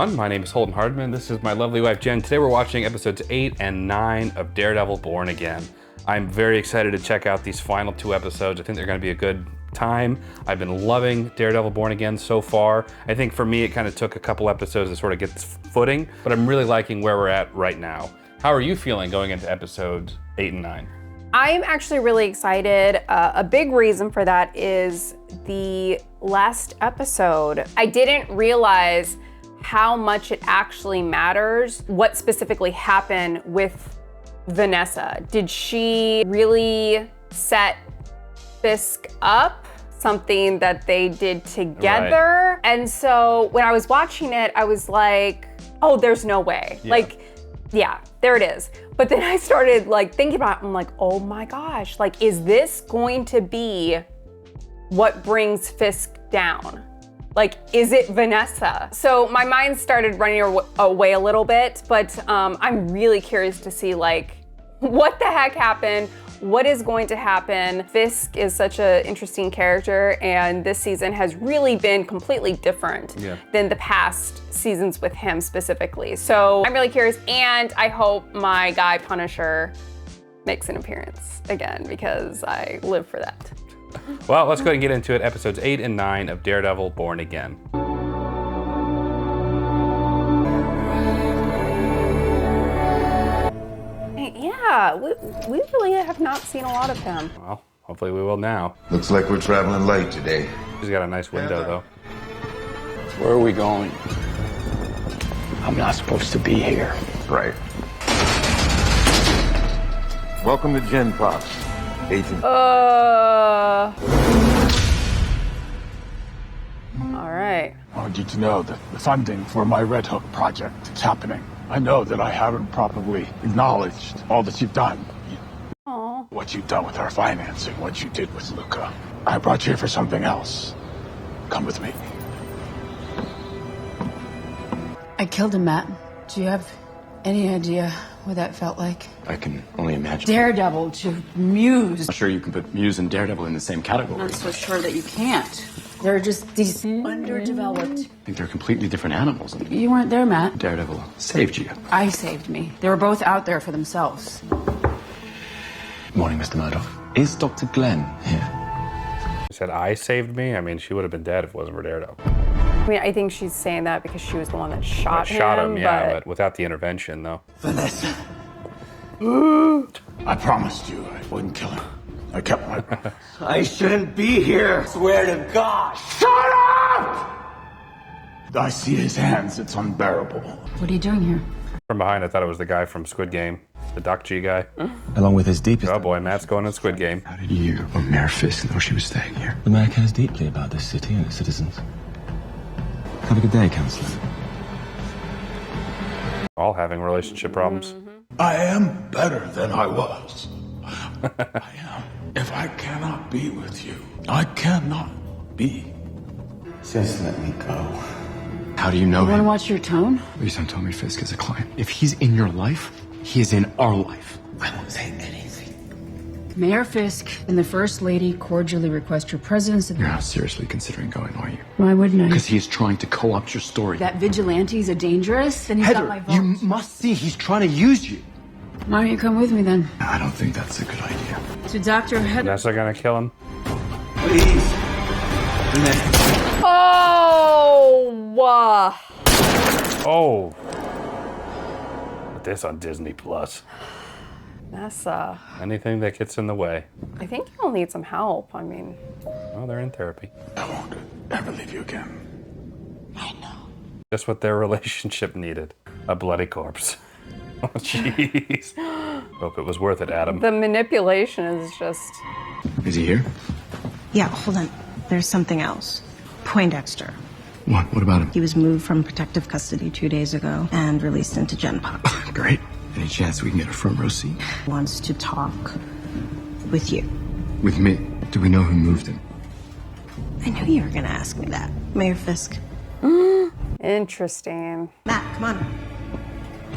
everyone. My name is Holden Hardman. This is my lovely wife, Jen. Today we're watching episodes 8 and 9 of Daredevil Born Again. I'm very excited to check out these final 2 episodes. I think they're going to be a good time. I've been loving Daredevil Born Again so far. I think for me, it kind of took a couple episodes to sort of get footing, but I'm really liking where we're at right now. How are you feeling going into episodes 8 and 9? I'm actually really excited. A big reason for that is the last episode. I didn't realize how much it actually matters what specifically happened with Vanessa. Did she really set Fisk up? Something that they did together? Right. And so when I was watching it, I was like, oh, there's no way. Yeah. Like, yeah, there it is. But then I started like thinking about it, I'm like, oh my gosh, like, is this going to be what brings Fisk down? Like, is it Vanessa? So my mind started running away a little bit, but I'm really curious to see like, what the heck happened? What is going to happen? Fisk is such an interesting character, and this season has really been completely different than the past seasons with him specifically. So I'm really curious, and I hope my guy Punisher makes an appearance again, because I live for that. Well, let's go ahead and get into it. Episodes 8 and 9 of Daredevil Born Again. Yeah, we really have not seen a lot of him. Well, hopefully we will now. Looks like we're traveling late today. He's got a nice window, though. Where are we going? I'm not supposed to be here. Right. Welcome to Gen Pops, Agent. All right. I want you to know that the funding for my Red Hook project is happening. I know that I haven't properly acknowledged all that you've done. Aww. What you've done with our financing, what you did with Luca. I brought you here for something else. Come with me. I killed him, Matt. Do you have any idea what that felt like? I can only imagine. Daredevil to Muse. I'm sure you can put Muse and Daredevil in the same category. I'm not so sure that you can't. They're just these underdeveloped. I think they're completely different animals. You weren't there, Matt. Daredevil saved you. I saved me. They were both out there for themselves. Morning, Mr. Murdoch. Is Dr. Glenn here? She said, I saved me? I mean, she would have been dead if it wasn't for Daredevil. I mean, I think she's saying that because she was the one that shot him. Yeah, but without the intervention, though. Vanessa. I promised you I wouldn't kill him. I kept my promise. I shouldn't be here. Swear to God. Shut up! I see his hands. It's unbearable. What are you doing here? From behind, I thought it was the guy from Squid Game, the Doc G guy. Along with his deepest... Oh boy, Matt's going to Squid Game. How did you or Mayor Fisk know she was staying here? The mayor cares deeply about this city and its citizens. Have a good day, Counselor. All having relationship problems. I am better than I was. I am. If I cannot be with you, I cannot be. Just let me go. How do you know You want to him? watch your tone? Please don't tell me Fisk is a client. If he's in your life, he is in our life. I won't say anything. Mayor Fisk and the First Lady cordially request your presence. You're not seriously considering going, are you? Why wouldn't I? Because he is trying to co-opt your story. That vigilante's a dangerous, and he's got my Heather, vote. you must see he's trying to use you. Why don't you come with me then? I don't think that's a good idea. To Dr. Heather. Vanessa gonna kill him? Please. Oh! Put this on Disney Plus. Vanessa. Anything that gets in the way. I think you'll need some help. I mean, Oh, they're in therapy. I won't ever leave you again. I know. Just what their relationship needed. A bloody corpse. Oh, jeez. Hope it was worth it, Adam. the manipulation is just... Is he here? Yeah, hold on. There's something else. Poindexter. What? What about him? He was moved from protective custody 2 days ago and released into Gen Pop. Great. Any chance we can get a front row seat? Wants to talk with you. With me? Do we know who moved him? I knew you were gonna ask me that. Mayor Fisk. Interesting. Matt, come on.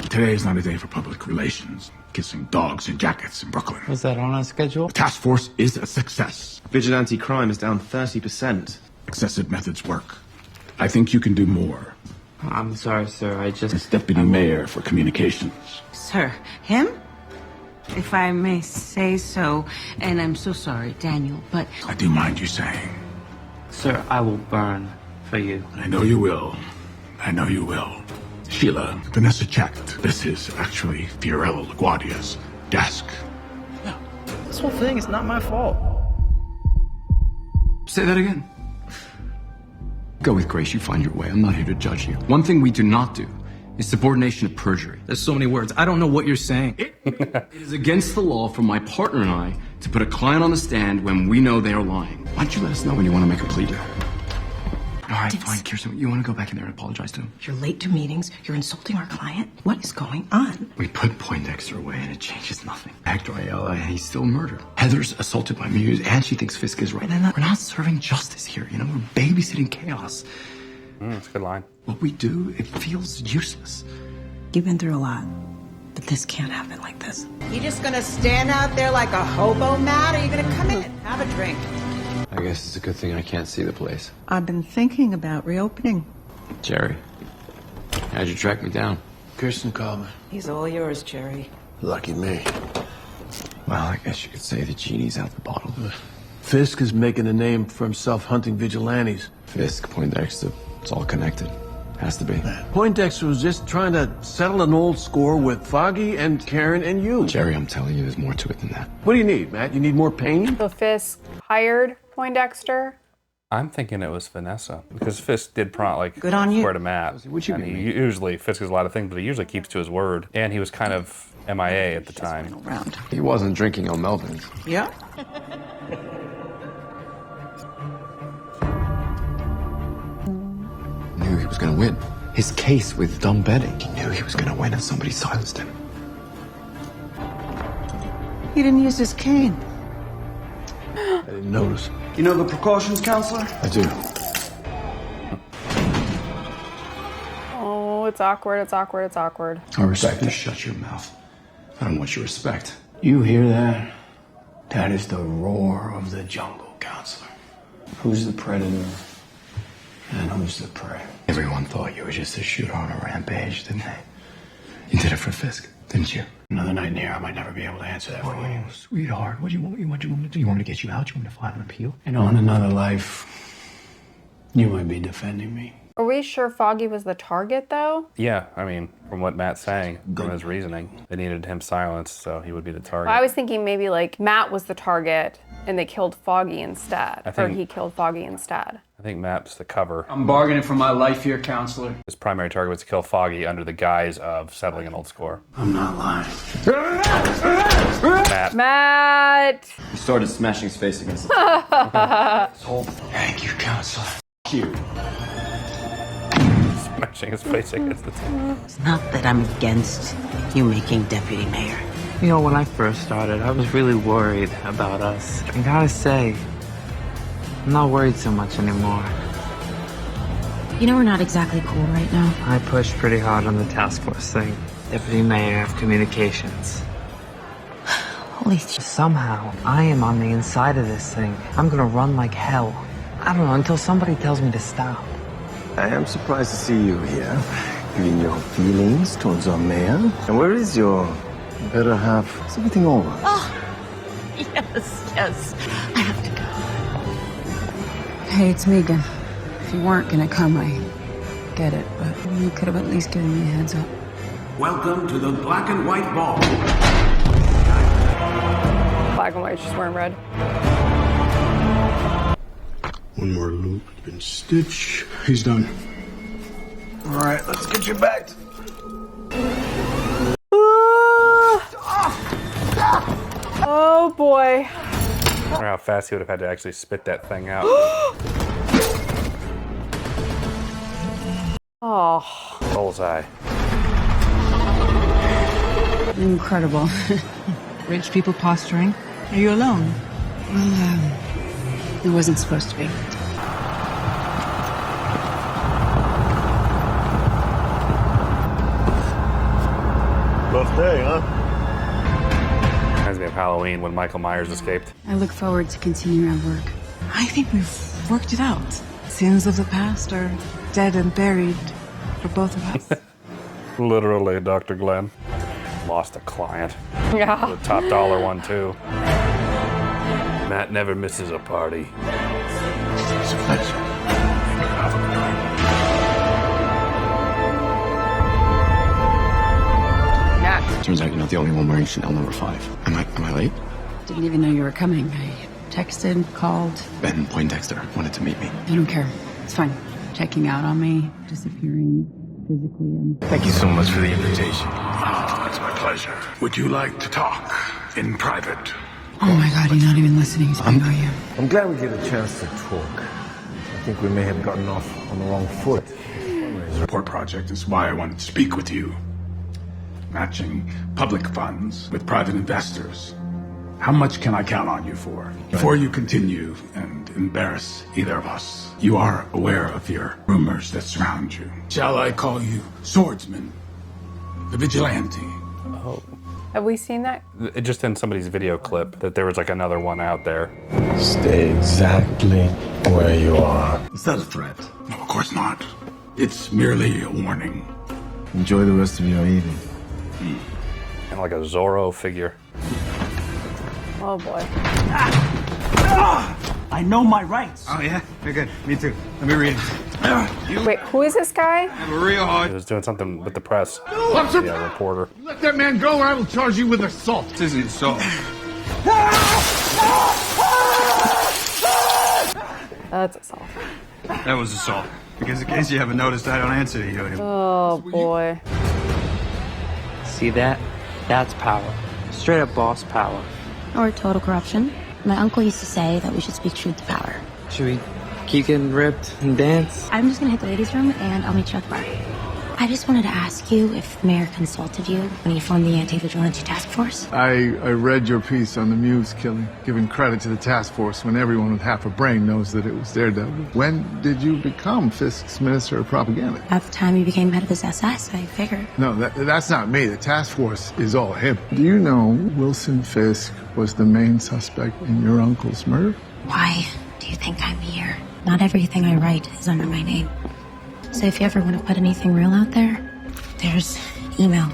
Today is not a day for public relations. Kissing dogs in jackets in Brooklyn. Was that on our schedule? The task force is a success. Vigilante crime is down 30%. Excessive methods work. I think you can do more. I'm sorry, sir. It's Deputy Mayor for Communications. Sir, him? If I may say so, and I'm so sorry, Daniel, but I do mind you saying. Sir, I will burn for you. I know you will. I know you will. Sheila, Vanessa checked. This is actually Fiorello LaGuardia's desk. This whole thing is not my fault. Say that again. Go with grace, you find your way. I'm not here to judge you. One thing we do not do is subordination of perjury. There's so many words. I don't know what you're saying. It is against the law for my partner and I to put a client on the stand when we know they are lying. Why don't you let us know when you want to make a plea deal? All right, fine, Kirsten. You want to go back in there and apologize to him? you're late to meetings, you're insulting our client. What is going on? We put Poindexter away and it changes nothing. Hector Ayala, and he's still murdered. Heather's assaulted by Muse and she thinks Fisk is right. And we're not serving justice here, you know? We're babysitting chaos. That's a good line. What we do, it feels useless. You've been through a lot, but this can't happen like this. You just gonna stand out there like a hobo, Matt? Or are you gonna come in, have a drink? I guess it's a good thing I can't see the place. I've been thinking about reopening. Jerry, how'd you track me down? Kirsten called me. He's all yours, Jerry. Lucky me. Well, I guess you could say the genie's out the bottle. Fisk is making a name for himself hunting vigilantes. Fisk, Poindexter, it's all connected. Has to be. Poindexter was just trying to settle an old score with Foggy and Karen and you. Jerry, I'm telling you, there's more to it than that. What do you need, Matt? You need more pain? So Fisk hired Poindexter. I'm thinking it was Vanessa because Fisk did Good on you. swear to Matt. And he usually Fisk is a lot of things, but he usually keeps to his word. And he was kind of MIA at the time. Around. He wasn't drinking on Melvin's. Yeah? Knew he was going to win. His case with dumb betting. He knew he was going to win and somebody silenced him. He didn't use his cane. I didn't notice. You know the precautions, counselor? I do. Oh, it's awkward, it's awkward, it's awkward. I respect you. Shut your mouth. I don't want your respect. You hear that? That is the roar of the jungle, counselor. Who's the predator and who's the prey? Everyone thought you were just a shooter on a rampage, didn't they? You did it for Fisk, didn't you? Another night in here, I might never be able to answer that for you. Oh, sweetheart, what do you want? What do you want me to do? You want me to get you out? You want me to file an appeal? And on another life, you might be defending me. Are we sure Foggy was the target, though? Yeah, I mean, from what Matt's saying, from his reasoning, they needed him silenced, so he would be the target. Well, I was thinking maybe like Matt was the target and they killed Foggy instead. Or he killed Foggy instead. I think Matt's the cover. I'm bargaining for my life here, counselor. His primary target was to kill Foggy under the guise of settling an old score. I'm not lying. Matt! He started smashing his face against the Thank you, counselor. you. Smashing his face against the table. It's not that I'm against you making deputy mayor. You know, when I first started, I was really worried about us. I gotta say, I'm not worried so much anymore. You know we're not exactly cool right now. I pushed pretty hard on the task force thing. Deputy Mayor of Communications. Holy shit. Somehow, I am on the inside of this thing. I'm gonna run like hell. I don't know, until somebody tells me to stop. I am surprised to see you here, giving your feelings towards our mayor. And where is your better half? Is everything all right? Oh, yes. I have to go. Hey, it's Megan. If you weren't gonna come, I get it, but you could have at least given me a heads up. Welcome to the Black and White Ball. Black and white, she's wearing red. One more loop and stitch. He's done. All right, let's get you back. Oh boy. I wonder how fast he would have had to actually spit that thing out. Oh. Bullseye. Incredible. Rich people posturing. Are you alone? Well, it wasn't supposed to be. Rough day, huh? Reminds me of Halloween when Michael Myers escaped. I look forward to continuing our work. I think we've worked it out. Sins of the past are dead and buried. for both of us. Literally, Dr. Glenn. Lost a client. Yeah. The top dollar one, too. Matt never misses a party. It's a pleasure. Matt. Turns out you're not the only one wearing Chanel number 5. Am I late? Didn't even know you were coming. I texted, called. Ben Poindexter wanted to meet me. I don't care. It's fine. Checking out on me, disappearing physically, and... Thank you so much for the invitation. It's my pleasure. Would you like to talk in private? Oh my God, you're not even listening to me, are you? I'm glad we get a chance to talk. I think we may have gotten off on the wrong foot. The report project is why I wanted to speak with you. Matching public funds with private investors. How much can I count on you for? Before you continue and embarrass either of us, you are aware of your rumors that surround you. Shall I call you swordsman? The vigilante? Oh. Have we seen that? Just in somebody's video clip that there was like another one out there. Stay exactly where you are. Is that a threat? No, of course not. It's merely a warning. Enjoy the rest of your evening. And like a Zorro figure. Oh boy. I know my rights. Oh, yeah? Very good. Me too. Let me read it. Wait, who is this guy? He was doing something with the press. Yeah, reporter. Let that man go or I will charge you with assault. This isn't assault. That's assault. That was assault. Because in case you haven't noticed, I don't answer to you anymore. Oh boy. See that? That's power. Straight up boss power. Or total corruption. My uncle used to say that we should speak truth to power. Should we keep getting ripped and dance? I'm just gonna hit the ladies' room and I'll meet you at the bar. I just wanted to ask you if the mayor consulted you when you formed the anti-vigilante task force. I read your piece on the Muse killing, giving credit to the task force when everyone with half a brain knows that it was Daredevil. When did you become Fisk's Minister of Propaganda? At the time you became head of his SS, I figured. No, that's not me. The task force is all him. Do you know Wilson Fisk was the main suspect in your uncle's murder? Why do you think I'm here? Not everything I write is under my name. So if you ever want to put anything real out there, there's email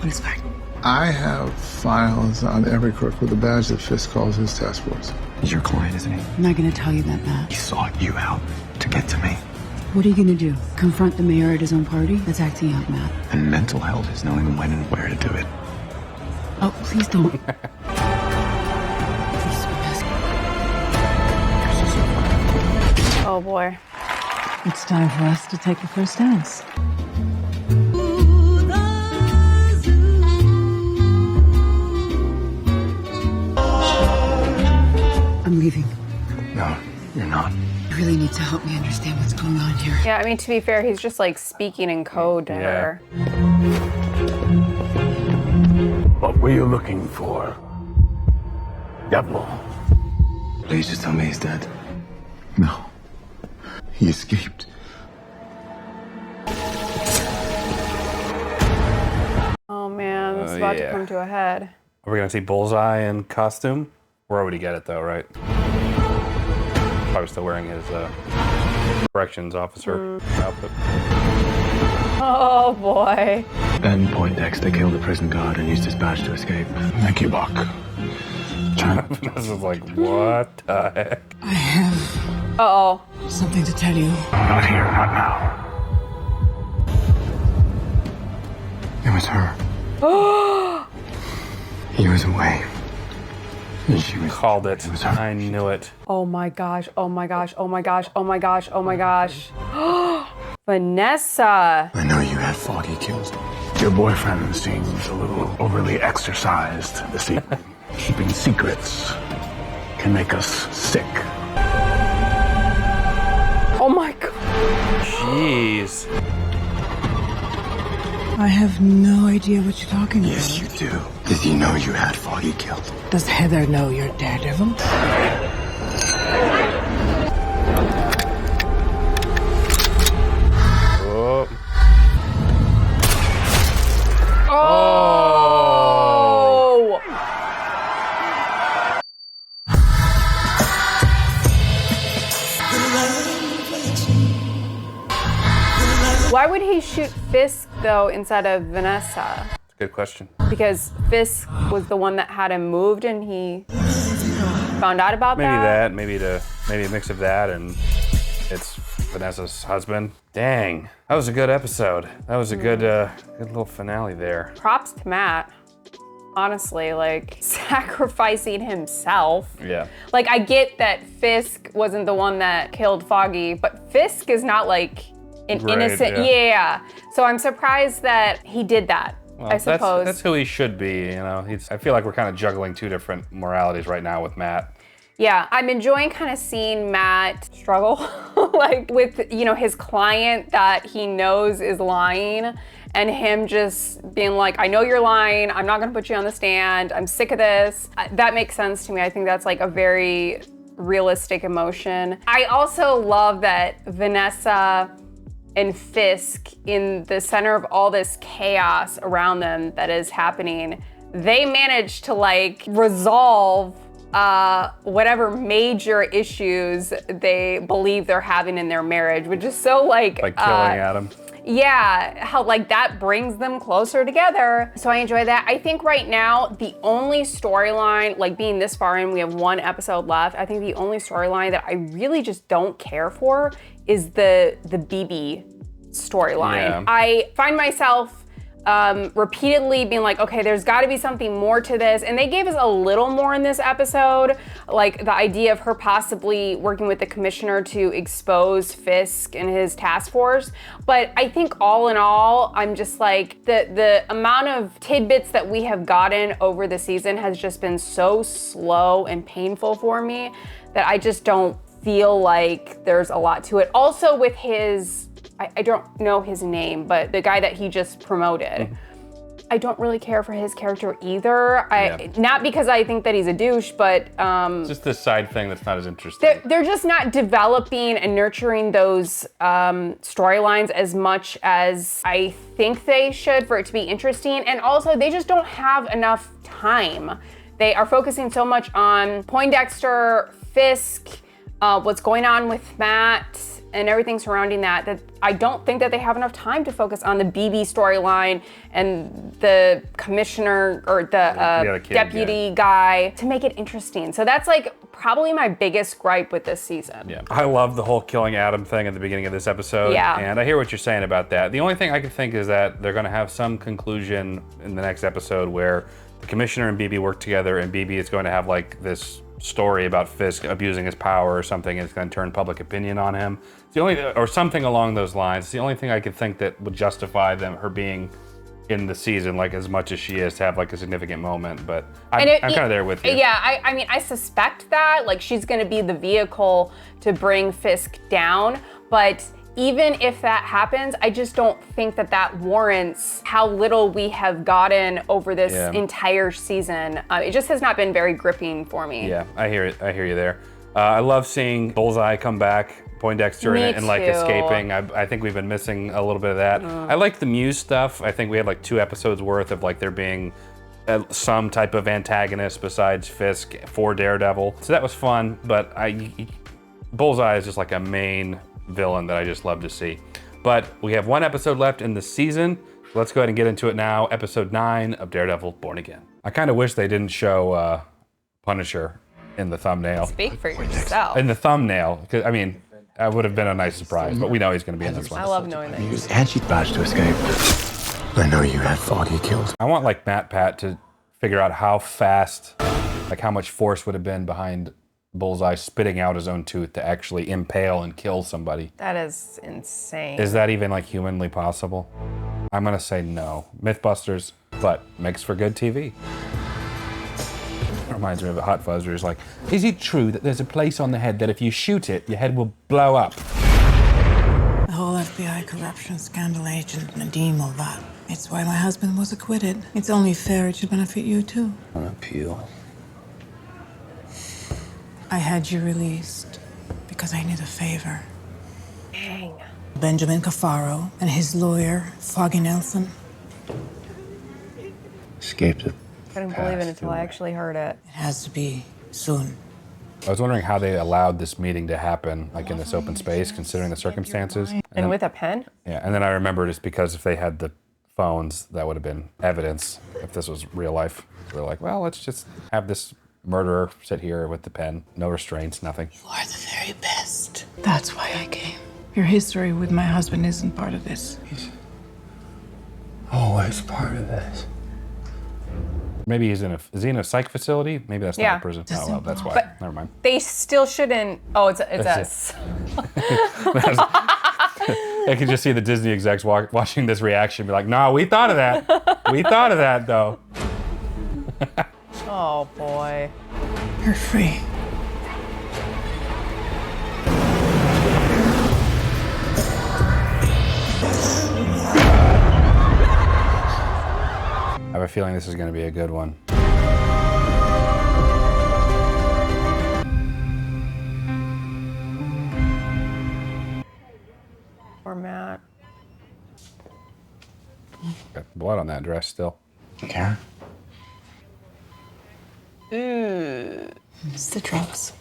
on this card. I have files on every crook with a badge that Fisk calls his task force. He's your client, isn't he? I'm not gonna tell you that, Matt. He sought you out to get to me. What are you gonna do? Confront the mayor at his own party? That's acting out, Matt. And mental health is knowing when and where to do it. Oh, please don't. Oh boy. It's time for us to take the first dance. I'm leaving. No, you're not. You really need to help me understand what's going on here. Yeah, I mean, to be fair, he's just like speaking in code to her. What were you looking for? Devil. Please just tell me he's dead. No. He escaped. Oh man, this is about to come to a head. Are we gonna see Bullseye in costume? Where would he get it though, right? Probably still wearing his corrections officer outfit. Oh boy. Ben Poindexter killed a prison guard and used his badge to escape. Thank you, Buck. This is like, what the heck? I have Uh-oh. something to tell you. Not here, not now. It was her. He was away. And she was... Called it. I knew it. Oh my gosh, oh my gosh, oh my gosh, oh my gosh, oh my gosh. Vanessa. I know you had foggy kills. Your boyfriend seems a little overly exercised this evening. Keeping secrets can make us sick. Oh my god. Jeez. I have no idea what you're talking about. Yes, you do. Did you know you had foggy killed? Does Heather know you're Daredevil? Oh. Oh! Why would he they shoot Fisk, though, instead of Vanessa? Good question. Because Fisk was the one that had him moved and he found out about that? Maybe a mix of that and it's Vanessa's husband. Dang, that was a good episode. That was a good little finale there. Props to Matt. Honestly, like, sacrificing himself. Yeah. Like, I get that Fisk wasn't the one that killed Foggy, but Fisk is not like an innocent. Yeah. So I'm surprised that he did that. Well, I suppose. That's who he should be, you know. I feel like we're kind of juggling two different moralities right now with Matt. Yeah, I'm enjoying kind of seeing Matt struggle, like with, you know, his client that he knows is lying and him just being like, I know you're lying, I'm not gonna put you on the stand, I'm sick of this. That makes sense to me. I think that's like a very realistic emotion. I also love that Vanessa and Fisk, in the center of all this chaos around them that is happening, they managed to like resolve whatever major issues they believe they're having in their marriage, which is so like killing Adam. Yeah, how like that brings them closer together. So I enjoy that. I think right now the only storyline, like being this far in, we have one episode left. I think the only storyline that I really just don't care for is the BB storyline. Yeah. I find myself repeatedly being like, okay, there's got to be something more to this. And they gave us a little more in this episode, like the idea of her possibly working with the commissioner to expose Fisk and his task force. But I think all in all, I'm just like, the amount of tidbits that we have gotten over the season has just been so slow and painful for me that I just don't feel like there's a lot to it. Also with his, I don't know his name, but the guy that he just promoted. I don't really care for his character either. Not because I think that he's a douche, but just this side thing that's not as interesting. They're just not developing and nurturing those storylines as much as I think they should for it to be interesting. And also, they just don't have enough time. They are focusing so much on Poindexter, Fisk, what's going on with Matt, and everything surrounding that I don't think that they have enough time to focus on the BB storyline and the commissioner or the deputy guy to make it interesting. So that's like probably my biggest gripe with this season. Yeah, I love the whole killing Adam thing at the beginning of this episode. Yeah. And I hear what you're saying about that. The only thing I can think is that they're gonna have some conclusion in the next episode where the commissioner and BB work together and BB is going to have like this story about Fisk abusing his power or something, and it's going to turn public opinion on him. It's the only, or something along those lines. It's the only thing I could think that would justify her being in the season like as much as she is to have like a significant moment. But I'm kind of there with you. Yeah, I mean, I suspect that like she's going to be the vehicle to bring Fisk down, but even if that happens, I just don't think that warrants how little we have gotten over this entire season. It just has not been very gripping for me. Yeah, I hear it. I hear you there. I love seeing Bullseye come back, Poindexter, and like escaping. I think we've been missing a little bit of that. I like the Muse stuff. I think we had like 2 episodes worth of like there being some type of antagonist besides Fisk for Daredevil. So that was fun, but Bullseye is just like a main villain that I just love to see. But we have 1 episode left in the season. So let's go ahead and get into it now. Episode 9 of Daredevil Born Again. I kind of wish they didn't show Punisher in the thumbnail. Speak for yourself. In the thumbnail, because I mean, that would have been a nice surprise, but we know he's going to be in this one. I love knowing that. And she managed to escape. I know you had Foggy killed. I want like Matt Pat to figure out how fast, like how much force would have been behind Bullseye spitting out his own tooth to actually impale and kill somebody. That is insane. Is that even like humanly possible? I'm gonna say no. Mythbusters, but makes for good TV. Reminds me of a Hot Fuzz where he's like, is it true that there's a place on the head that if you shoot it, your head will blow up? The whole FBI corruption scandal agent, Nadeem, all that. It's why my husband was acquitted. It's only fair it should benefit you too. On appeal. I had you released because I need a favor. Dang. Benjamin Cafaro and his lawyer, Foggy Nelson. Escaped it. I couldn't believe it until I actually heard it. It has to be soon. I was wondering how they allowed this meeting to happen, like in this open space, considering the circumstances. And with a pen? Yeah, and then I remembered it's because if they had the phones, that would have been evidence if this was real life. They're like, well, let's just have this murderer sit here with the pen, no restraints, nothing. You are the very best. That's why I came. Your history with my husband isn't part of this. He's always part of this. Maybe is he in a psych facility? Maybe that's not a prison. Oh, well, that's why. But never mind. They still shouldn't. Oh, it's us. I can just see the Disney execs watching this reaction, be like, "No, we thought of that. We thought of that, though." Oh boy. You're free. I have a feeling this is going to be a good one. Poor Matt. Got blood on that dress still. Karen? It's the drugs.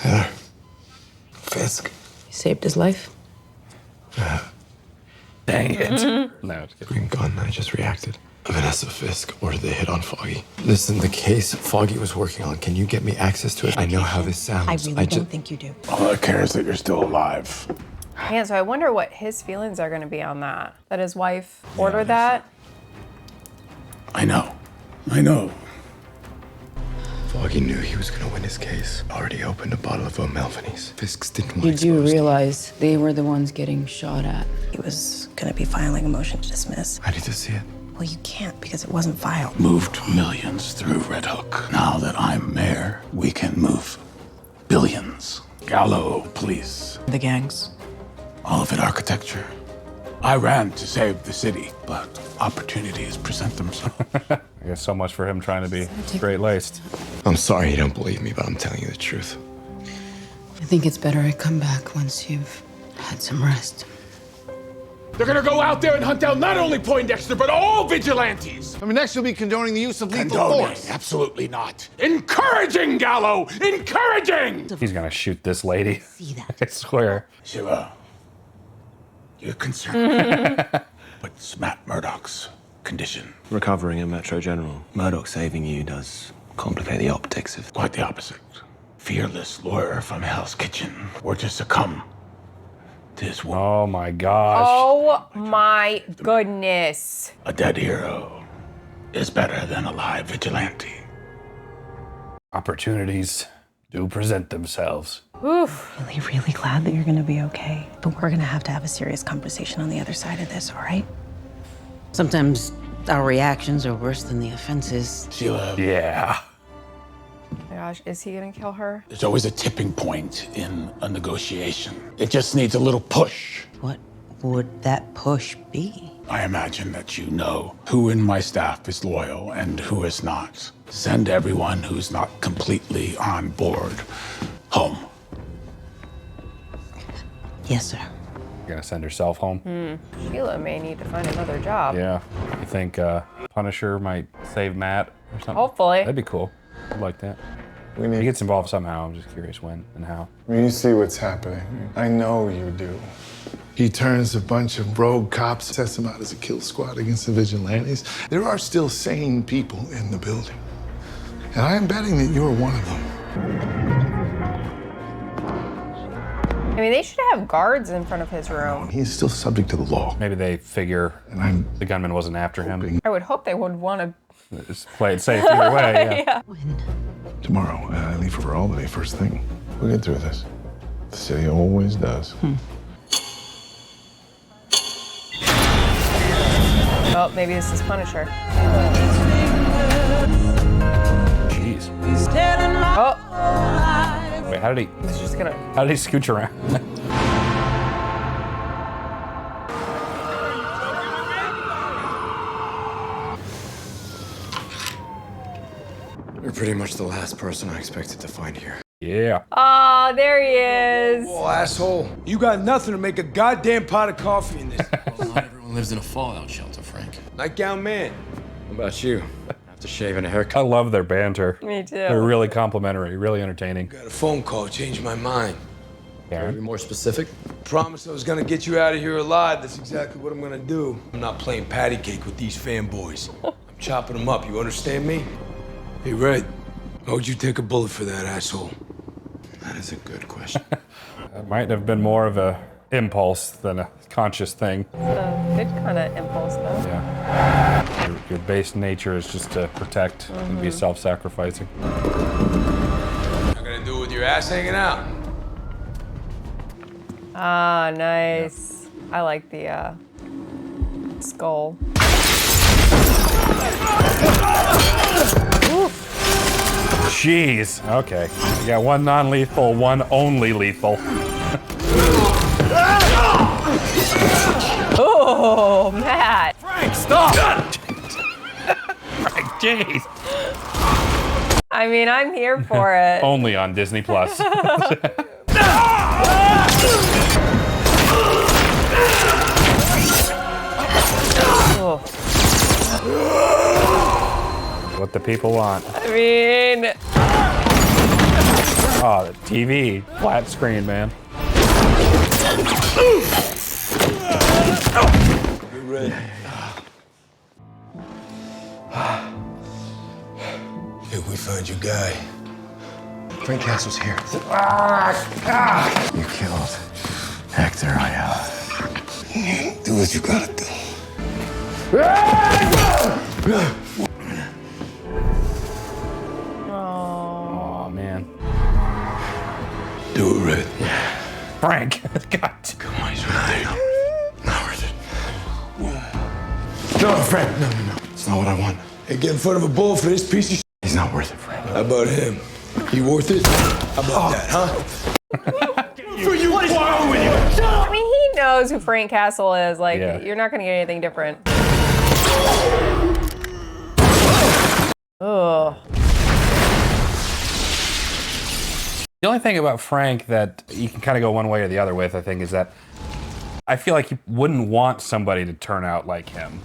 Heather. Fisk. You saved his life. Dang it. No, it's good. Green gun, I just reacted. Vanessa Fisk ordered the hit on Foggy. This isn't the case Foggy was working on. Can you get me access to it? I know how this sounds. I really don't think you do. All I care is that you're still alive. Yeah, so I wonder what his feelings are going to be on that. That his wife ordered that. I know. Foggy knew he was gonna win his case. Already opened a bottle of O'Melvany's. Fisk's didn't want You do exposed. realize they were the ones getting shot at. He was gonna be filing a motion to dismiss. I need to see it. Well, you can't because it wasn't filed. Moved millions through Red Hook. Now that I'm mayor, we can move billions. Gallo police. The gangs. All of it architecture. I ran to save the city, but opportunities present themselves. I guess so much for him trying to be straight-laced. I'm sorry you don't believe me, but I'm telling you the truth. I think it's better I come back once you've had some rest. They're gonna go out there and hunt down not only Poindexter, but all vigilantes! I mean, next you'll be condoning the use of lethal Condoning? force. Absolutely not. Encouraging, Gallo! Encouraging! He's gonna shoot this lady. See that? I swear. Shiva, you're concerned. What's Matt Murdock's condition? Recovering in Metro General. Murdoch saving you does complicate the optics of... Quite the opposite. Fearless lawyer from Hell's Kitchen. Or to succumb to his war. Oh my gosh. Oh my goodness. A dead hero is better than a live vigilante. Opportunities do present themselves. Oof. Really, really glad that you're gonna be okay. But we're gonna have to have a serious conversation on the other side of this, all right? Sometimes our reactions are worse than the offenses. Sheila, Yeah. Oh my gosh, is he gonna kill her? there's always a tipping point in a negotiation. It just needs a little push. What would that push be? I imagine that you know who in my staff is loyal and who is not. Send everyone who's not completely on board home. Yes, sir. Gonna send herself home. Sheila may need to find another job. Yeah. You think Punisher might save Matt or something? Hopefully. That'd be cool. I'd like that. We He need. gets involved somehow. I'm just curious when and how. I mean, you see what's happening. I know you do. He turns a bunch of rogue cops, sets them out as a kill squad against the vigilantes. There are still sane people in the building. And I am betting that you're one of them. I mean, they should have guards in front of his room. He is still subject to the law. Maybe they figure the gunman wasn't after him. I would hope they would want to. Just play it safe either way. Yeah. Tomorrow, I leave for Albany first thing. We'll get through this. The city always does. Oh, maybe this is Punisher. Jeez. Oh, Wait, how did he? he's just gonna. How did he scooch around? You're pretty much the last person I expected to find here. Yeah. Oh, there he is. Oh, asshole. You got nothing to make a goddamn pot of coffee in this. Not everyone lives in a fallout shelter, Frank. Nightgown man. What about you? Have Just a shave and a haircut. I love their banter. Me too. They're really complimentary, really entertaining. Got a phone call, changed my mind. Can you be more specific? Promised I was gonna get you out of here alive. That's exactly what I'm gonna do. I'm not playing patty cake with these fanboys. I'm chopping them up, you understand me? Hey, Red, why would you take a bullet for that asshole? That is a good question. That might have been more of a impulse than a conscious thing. It's a good kind of impulse, though. Yeah. Your base nature is just to protect and be self-sacrificing. Not gonna do it with your ass hanging out. Ah, nice. I like the skull. Jeez. Okay. You got one non-lethal, one only lethal. Oh, Matt. Frank, stop! Frank, jeez. I mean, I'm here for it. Only on Disney Plus. What the people want. I mean... Oh, the TV. Flat screen, man. Get ready. Hey, we found your guy. Frank Castle's here. You killed Hector Ayala. Do what you gotta do. Oh, man. Do it, Red. Frank. God. Come on, he's right there. Not worth it. No, Frank, no. It's not what I want. Hey, get in front of a bull for this piece of shit. He's not worth it, Frank. How about him? He worth it? How about that, huh? I mean, he knows who Frank Castle is. Like, you're not going to get anything different. Ugh. The only thing about Frank that you can kind of go one way or the other with, I think, is that I feel like you wouldn't want somebody to turn out like him.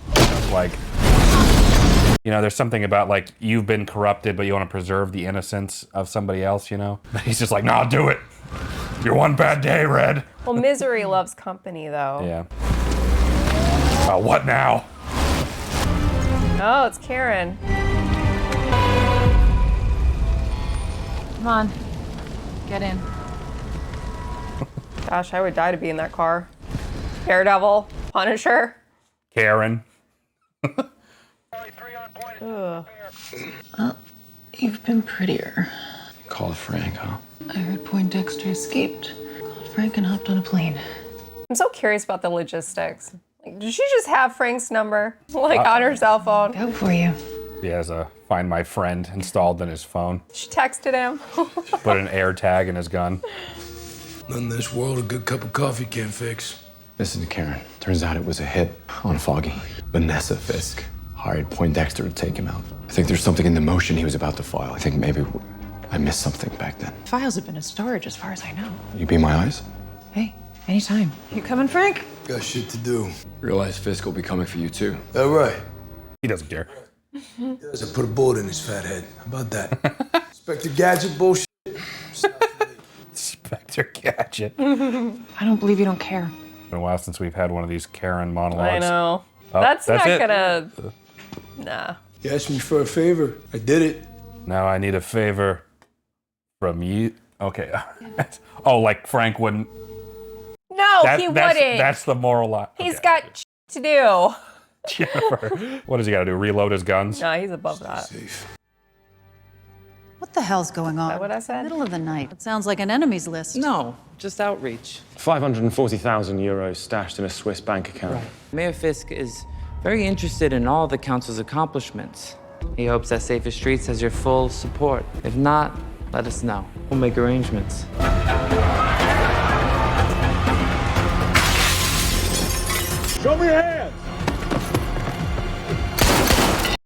Like, you know, there's something about, like, you've been corrupted, but you want to preserve the innocence of somebody else, you know? He's just like, nah, do it. You're one bad day, Red. Well, misery loves company, though. Yeah. What now? Oh, it's Karen. Come on. Get in. Gosh, I would die to be in that car. Daredevil, Punisher. Karen. Ugh. You've been prettier. Called Frank, huh? I heard Poindexter escaped. Called Frank and hopped on a plane. I'm so curious about the logistics. Like, did she just have Frank's number, like, on her cell phone? Go for you. He has a Find My Friend installed in his phone. She texted him. Put an air tag in his gun. Nothing in this world a good cup of coffee can't fix. Listen to Karen. Turns out it was a hit on Foggy. Vanessa Fisk hired Poindexter to take him out. I think there's something in the motion he was about to file. I think maybe I missed something back then. Files have been in storage as far as I know. You be my eyes? Hey, anytime. You coming, Frank? Got shit to do. Realize Fisk will be coming for you too. All right. He doesn't care. Does I put a bullet in his fat head. How about that? Inspector Gadget bullshit. Inspector Gadget. I don't believe you don't care. It's been a while since we've had one of these Karen monologues. I know. Oh, that's not it. gonna... Nah. You asked me for a favor. I did it. Now I need a favor from you. Okay. Oh, like Frank wouldn't. No, he wouldn't. That's the moral lie. He's got to do. Jennifer. What does he got to do? Reload his guns? No, he's above that. What the hell's going on? Is that what I said? Middle of the night. It sounds like an enemies list. No, just outreach. 540,000 euros stashed in a Swiss bank account. Mayor Fisk is very interested in all the council's accomplishments. He hopes that Safer Streets has your full support. If not, let us know. We'll make arrangements. Show me your hands.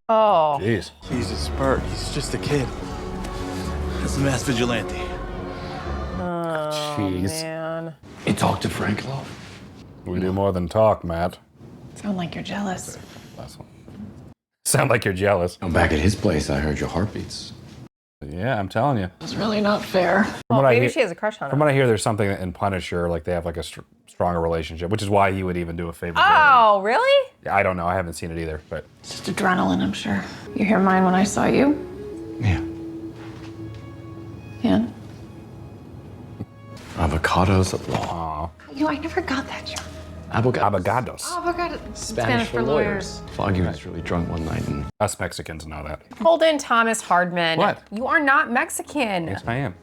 Oh. Jeez. Jesus, Bert, he's just a kid. That's a mass vigilante. Oh, Jeez. man. You talked to Frank, love? We do more than talk, Matt. Sound like you're jealous. Last one. sound like you're jealous. I'm back at his place. I heard your heartbeats. Yeah, I'm telling you. It's really not fair. From what I maybe hear- she has a crush on From him. what I hear, there's something in Punisher, like they have like a stronger relationship, which is why he would even do a favor. Oh, really? I don't know. I haven't seen it either, but It's just adrenaline, I'm sure. You hear mine when I saw you? Yeah. Yeah. Avocados at law. You know, I never got that joke. Avocados. Avocado. Spanish for lawyers. Foggy was really drunk one night and... Us Mexicans know that. Holden Thomas Hardman. What? You are not Mexican. Yes, I am.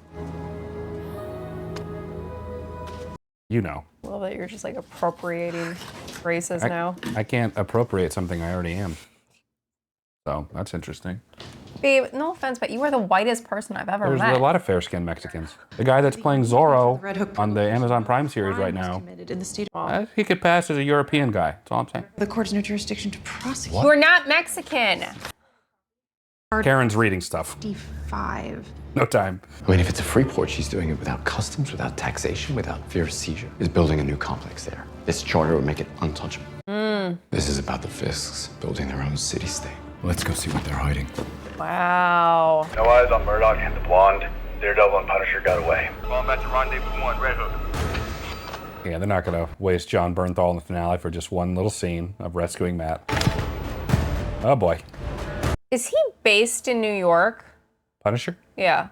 You know. Love that you're just like appropriating races now. I can't appropriate something I already am. So that's interesting. Babe, no offense, but you are the whitest person I've ever There's met. a lot of fair-skinned Mexicans. The guy that's playing Zorro on the Amazon Prime series right now, In the state he could pass as a European guy. That's all I'm saying. the court's no jurisdiction to prosecute. You are not Mexican. Karen's reading stuff. 55. No time. I mean, if it's a free port, she's doing it without customs, without taxation, without fear of seizure. Is building a new complex there. This charter would make it untouchable. This is about the Fisks building their own city-state. Let's go see what they're hiding. Wow. No eyes on Murdoch and the Blonde. Daredevil and Punisher got away. Falling back to Rendezvous 1, Red Hook. Yeah, they're not going to waste John Bernthal in the finale for just one little scene of rescuing Matt. Oh boy. Is he based in New York? Punisher? Yeah.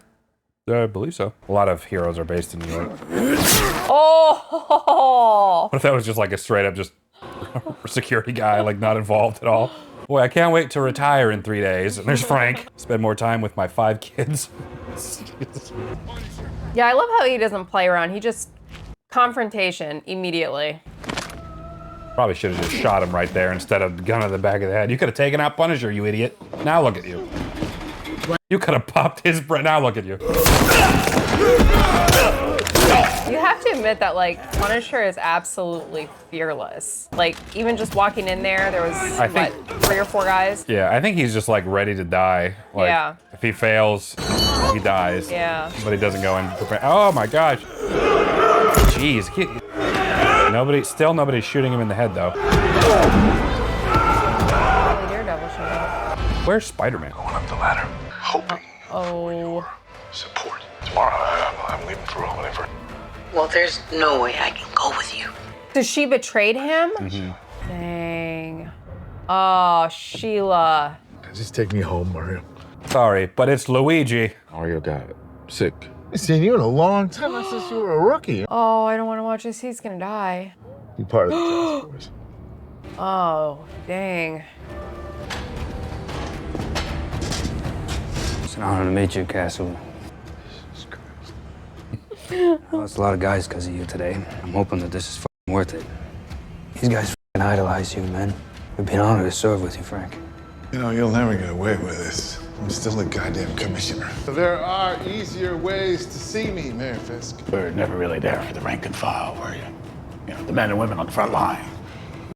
I believe so. A lot of heroes are based in New York. Oh! What if that was just like a straight up just security guy, like not involved at all? Boy, I can't wait to retire in 3 days. And there's Frank. Spend more time with my 5 kids. Yeah, I love how he doesn't play around. He just confrontation immediately. Probably should have just shot him right there instead of gun to the back of the head. You could have taken out Punisher, you idiot. Now look at you. You could have popped his brain. Now look at you. You have to admit that, like, Punisher is absolutely fearless. Like, even just walking in there, there was, I think- 3 or 4 guys? Yeah, I think he's just like ready to die. Like, Yeah. if he fails, he dies. Yeah. But he doesn't go in. Oh my gosh. Jeez. Nobody's shooting him in the head though. Daredevil showed up. Where's Spider-Man? Going up the ladder, hoping Oh. support. Tomorrow, I'm leaving for whatever. Well, there's no way I can go with you. So she betrayed him? Dang. Oh, Sheila. Just take me home, Mario. Sorry, but it's Luigi. Mario got sick. I've seen you in a long time. I since you were a rookie. Oh, I don't want to watch this. He's gonna die. You part of the task force. Oh, dang. It's an honor to meet you, Castle. I lost a lot of guys because of you today. I'm hoping that this is f***ing worth it. These guys f***ing idolize you, man. It'd be an honor to serve with you, Frank. You know, you'll never get away with this. I'm still a goddamn commissioner. There are easier ways to see me, Mayor Fisk. We're never really there for the rank and file, were you? You know, the men and women on the front line.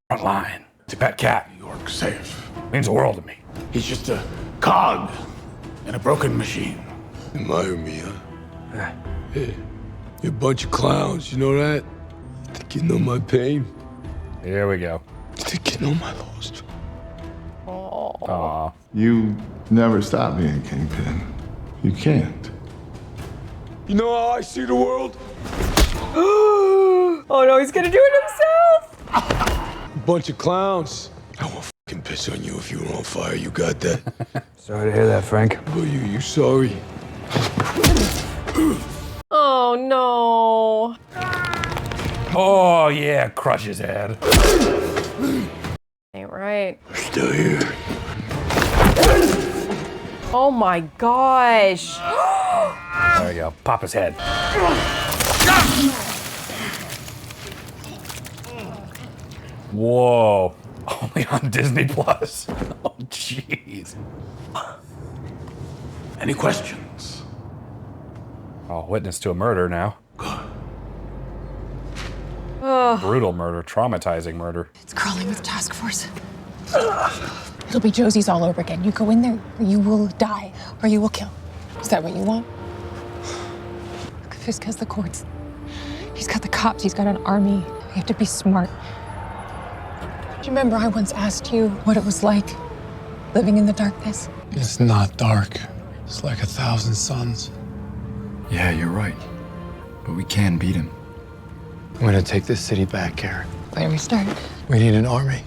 Front line. It's a pet cat. New York's safe. Means the world to me. He's just a cog in a broken machine. Admire me, huh? Hey, you're a bunch of clowns, you know that? Think you know my pain? Here we go. Think you know my loss? Aw. You never stop being Kingpin. You can't. You know how I see the world? Oh no, he's gonna do it himself! Bunch of clowns. I won't fucking piss on you if you were on fire. You got that? Sorry to hear that, Frank. Are you sorry? Oh no. Oh yeah, crush his head. Ain't right. Still here. Oh my gosh. There you go. Pop his head. Whoa. Only on Disney Plus. Oh, jeez. Any questions? Oh, witness to a murder now. Ugh. Brutal murder, traumatizing murder. It's crawling with task force. It'll be Josie's all over again. You go in there, or you will die, or you will kill. Is that what you want? Fisk has the courts. He's got the cops. He's got an army. You have to be smart. Do you remember I once asked you what it was like living in the darkness. It's not dark. It's like 1,000 suns. Yeah, you're right. But we can beat him. I'm gonna take this city back, Karen. Where we start? We need an army.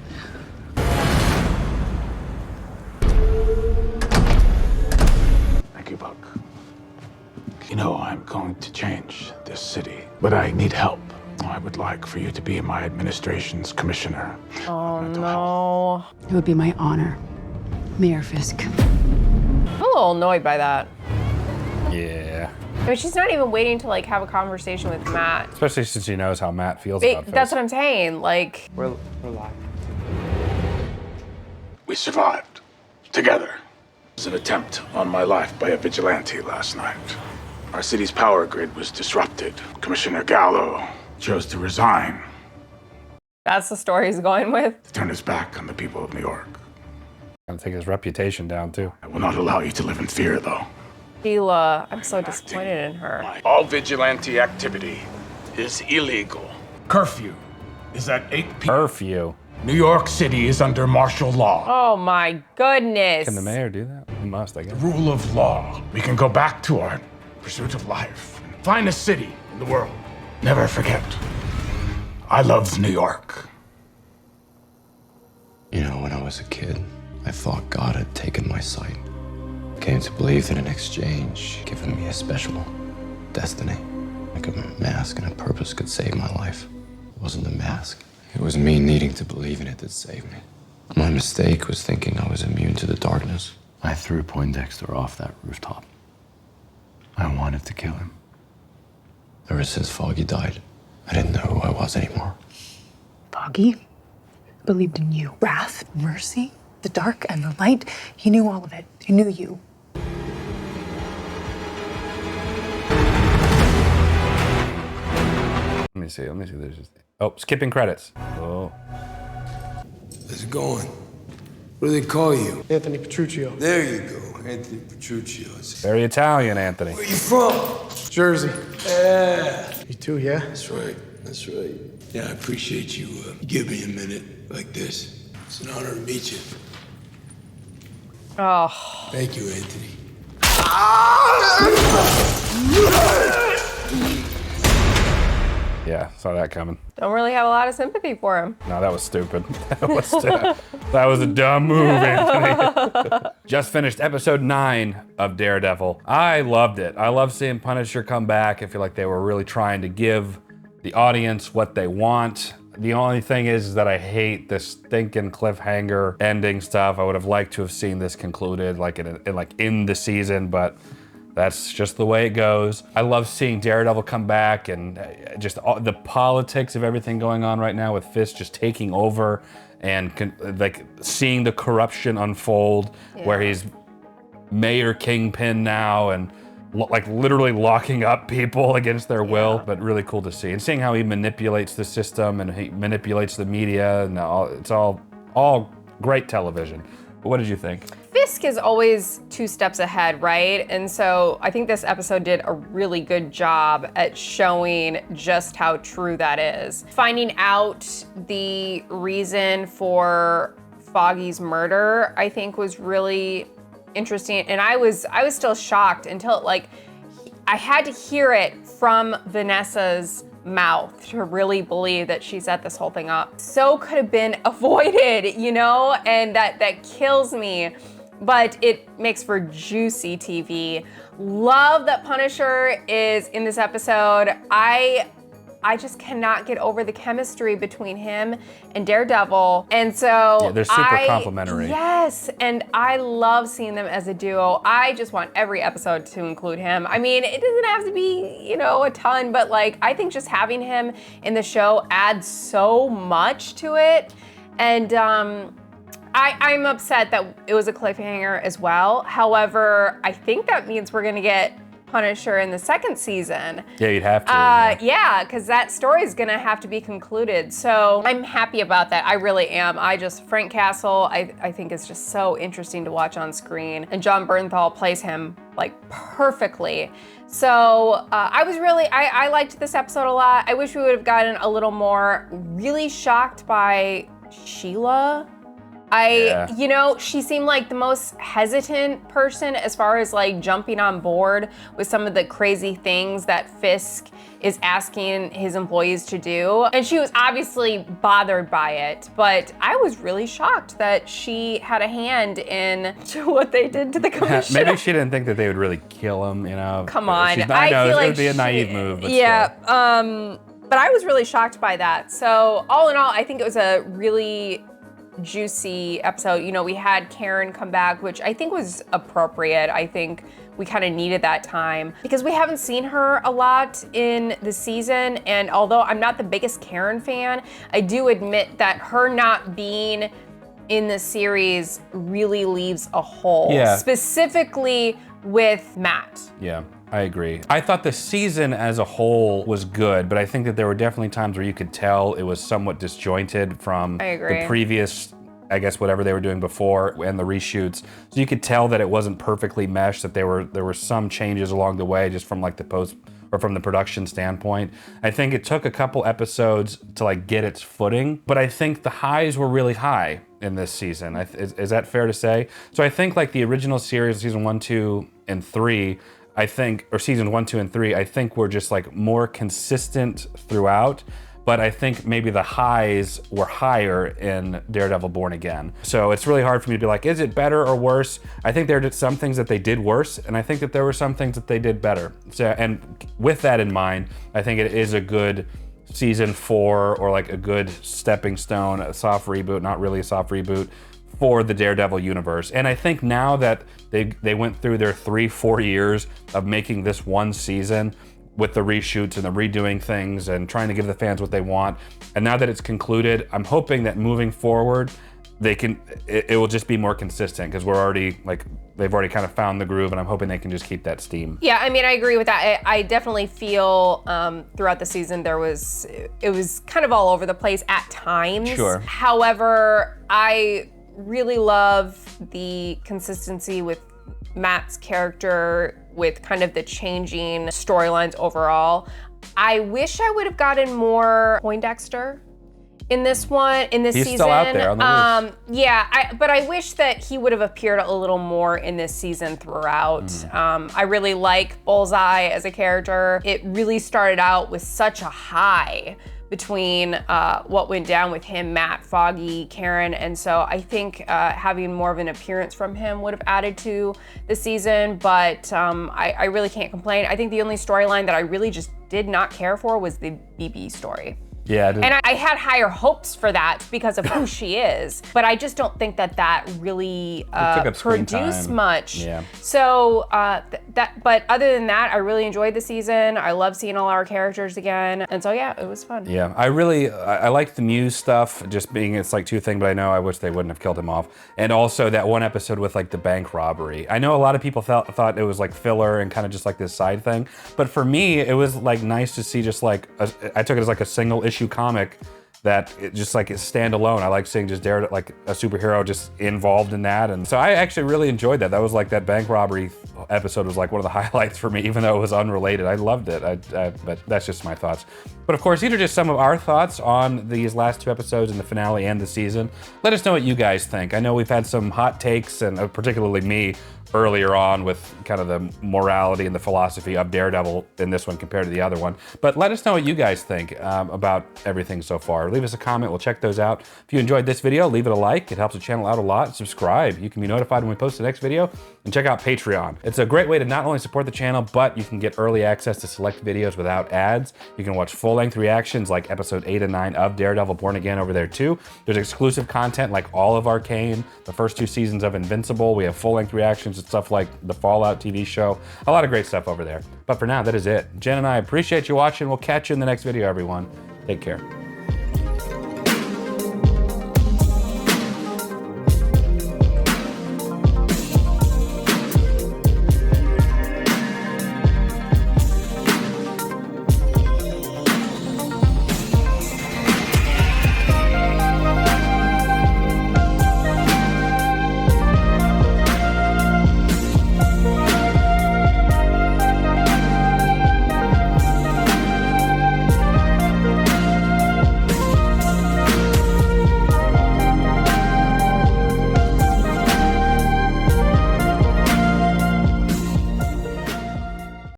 Thank you, Buck. You know, I'm going to change this city, but I need help. I would like for you to be my administration's commissioner. Oh no. It would be my honor, Mayor Fisk. I'm a little annoyed by that. Yeah. I mean, she's not even waiting to like have a conversation with Matt. Especially since she knows how Matt feels about Fisk. That's what I'm saying. Like, We're live. We survived. Together. It was an attempt on my life by a vigilante last night. Our city's power grid was disrupted. Commissioner Gallo chose to resign, that's the story he's going with. to turn his back on the people of New York. Gonna take his reputation down too. I will not allow you to live in fear, though. Sheila, I'm so disappointed in her. All vigilante activity is illegal. Curfew is at 8 p.m. Curfew. New York City is under martial law. Oh my goodness. Can the mayor do that? He must, I guess. Rule of law. We can go back to our pursuit of life. Finest city in the world. Never forget. I love New York. You know, when I was a kid, I thought God had taken my sight. Came to believe that in exchange, given me a special destiny. Like a mask and a purpose could save my life. It wasn't the mask. It was me needing to believe in it that saved me. My mistake was thinking I was immune to the darkness. I threw Poindexter off that rooftop. I wanted to kill him. Ever since Foggy died, I didn't know who I was anymore. Foggy believed in you. Wrath, mercy, the dark and the light. He knew all of it. He knew you. Let me see. There's just... Oh, skipping credits. Oh. How's it going? What do they call you? Anthony Petruccio. There you go, Anthony Petruccio. Very Italian, Anthony. Where you from? Jersey. Yeah. You too, yeah? That's right. That's right. Yeah, I appreciate you give me a minute like this. It's an honor to meet you. Oh. Thank you, Anthony. Yeah, saw that coming. Don't really have a lot of sympathy for him. No, that was stupid. That was a dumb move, Anthony. Just finished episode 9 of Daredevil. I loved it. I love seeing Punisher come back. I feel like they were really trying to give the audience what they want. The only thing is that I hate this stinking cliffhanger ending stuff. I would have liked to have seen this concluded like in the season, but that's just the way it goes. I love seeing Daredevil come back and just all the politics of everything going on right now with Fisk just taking over and like seeing the corruption unfold where he's mayor kingpin now and like literally locking up people against their will, but really cool to see. And seeing how he manipulates the system and he manipulates the media and it's all great television. But what did you think? Fisk is always 2 steps ahead, right? And so I think this episode did a really good job at showing just how true that is. Finding out the reason for Foggy's murder, I think was really interesting. And I was still shocked until like I had to hear it from Vanessa's mouth to really believe that she set this whole thing up. So could have been avoided, you know, and that kills me. But it makes for juicy TV. Love that Punisher is in this episode. I just cannot get over the chemistry between him and Daredevil. And so yeah, they're super complimentary. Yes, and I love seeing them as a duo. I just want every episode to include him. I mean, it doesn't have to be, you know, a ton, but like, I think just having him in the show adds so much to it. And I'm upset that it was a cliffhanger as well. However, I think that means we're gonna get Punisher in the 2nd season. Yeah, you'd have to. Yeah, because that story is gonna have to be concluded. So I'm happy about that. I really am. Frank Castle, I think is just so interesting to watch on screen. And John Bernthal plays him like perfectly. So I liked this episode a lot. I wish we would have gotten a little more. Really shocked by Sheila You know, she seemed like the most hesitant person as far as like jumping on board with some of the crazy things that Fisk is asking his employees to do. And she was obviously bothered by it, but I was really shocked that she had a hand in what they did to the commissioner. Maybe she didn't think that they would really kill him, you know? Come on. I know, feel it like would be a naive move, but yeah, still. but I was really shocked by that. So all in all, I think it was a really juicy episode. You know, we had Karen come back, which I think was appropriate. I think we kind of needed that time because we haven't seen her a lot in the season. And although I'm not the biggest Karen fan, I do admit that her not being in the series really leaves a hole. Yeah. Specifically with Matt. Yeah, I agree. I thought the season as a whole was good, but I think that there were definitely times where you could tell it was somewhat disjointed from the previous, I guess, whatever they were doing before and the reshoots. So you could tell that it wasn't perfectly meshed, that there were some changes along the way just from like the post or from the production standpoint. I think it took a couple episodes to like get its footing, but I think the highs were really high in this season. Is that fair to say? So I think like the original series, season 1, 2, and 3, I think, or seasons 1, 2, and 3, I think were just like more consistent throughout. But I think maybe the highs were higher in Daredevil Born Again. So it's really hard for me to be like, is it better or worse? I think there are some things that they did worse, and I think that there were some things that they did better. So, and with that in mind, I think it is a good season 4, or like a good stepping stone, a soft reboot, not really a soft reboot, for the Daredevil universe. And I think now that they went through their 3-4 years of making this one season, with the reshoots and the redoing things and trying to give the fans what they want. And now that it's concluded, I'm hoping that moving forward, it will just be more consistent because we're already like, they've already kind of found the groove, and I'm hoping they can just keep that steam. Yeah, I mean, I agree with that. I definitely feel throughout the season it was kind of all over the place at times. Sure. However, I really love the consistency with Matt's character, with kind of the changing storylines overall. I wish I would have gotten more Poindexter in this season. He's still out there on the loose. Yeah, but I wish that he would have appeared a little more in this season throughout. I really like Bullseye as a character. It really started out with such a high between what went down with him, Matt, Foggy, Karen, and so I think having more of an appearance from him would have added to the season, but I really can't complain. I think the only storyline that I really just did not care for was the BB story. Yeah, and I had higher hopes for that because of who she is, but I just don't think that really produced much. Yeah. So but other than that, I really enjoyed the season. I love seeing all our characters again, and so yeah, it was fun. Yeah, I liked the Muse stuff, just being it's like 2 things, but I know I wish they wouldn't have killed him off. And also that one episode with like the bank robbery. I know a lot of people thought it was like filler and kind of just like this side thing, but for me, it was like nice to see just like I took it as like a single issue comic that it just like is standalone. I like seeing just Daredevil, like a superhero just involved in that. And so I actually really enjoyed that. That was like that bank robbery episode was like one of the highlights for me, even though it was unrelated. I loved it, but that's just my thoughts. But of course, these are just some of our thoughts on these last 2 episodes in the finale and the season. Let us know what you guys think. I know we've had some hot takes, and particularly me, earlier on with kind of the morality and the philosophy of Daredevil in this one compared to the other one. But let us know what you guys think about everything so far. Leave us a comment, we'll check those out. If you enjoyed this video, leave it a like. It helps the channel out a lot. Subscribe. You can be notified when we post the next video, and check out Patreon. It's a great way to not only support the channel, but you can get early access to select videos without ads. You can watch full-length reactions like episode 8 and 9 of Daredevil Born Again over there too. There's exclusive content like all of Arcane, the first 2 seasons of Invincible. We have full-length reactions and stuff like the Fallout TV show. A lot of great stuff over there. But for now, that is it. Jen and I appreciate you watching. We'll catch you in the next video, everyone. Take care.